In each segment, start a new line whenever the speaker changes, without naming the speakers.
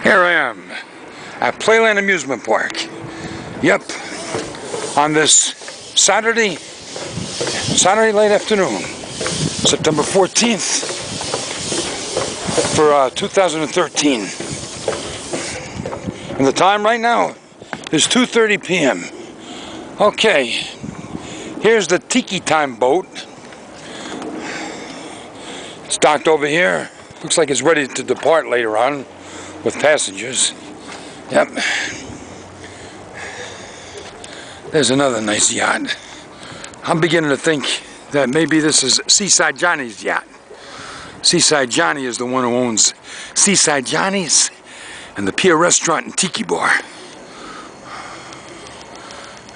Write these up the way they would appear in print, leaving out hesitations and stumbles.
Here I am at Playland Amusement Park. Yep, on this Saturday late afternoon, September 14th for 2013. And the time right now is 2:30 p.m. Okay, here's the Tiki Time boat. It's docked over here. Looks like it's ready to depart later on with passengers. Yep. There's another nice yacht. I'm beginning to think that maybe this is Seaside Johnny's yacht. Seaside Johnny is the one who owns Seaside Johnny's and the Pier Restaurant and Tiki Bar.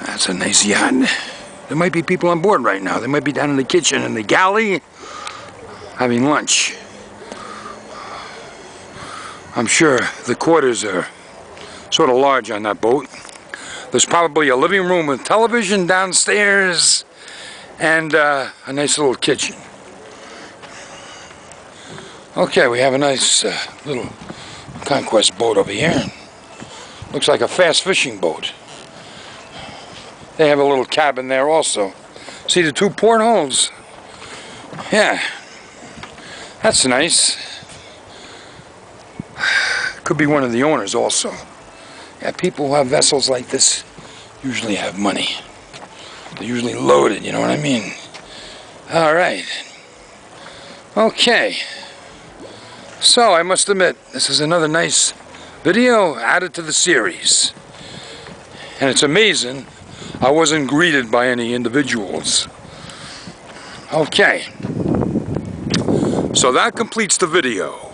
That's a nice yacht. There might be people on board right now. They might be down in the kitchen in the galley having lunch. I'm sure the quarters are sort of large on that boat. There's probably a living room with television downstairs and a nice little kitchen. Okay, we have a nice little conquest boat over here. Looks like a fast fishing boat. They have a little cabin there also. See the two portholes? Yeah, that's nice. Could be one of the owners also. Yeah, people who have vessels like this usually have money. They're usually loaded, you know what I mean? All right. Okay. So, I must admit, this is another nice video added to the series. And it's amazing I wasn't greeted by any individuals. Okay. So that completes the video.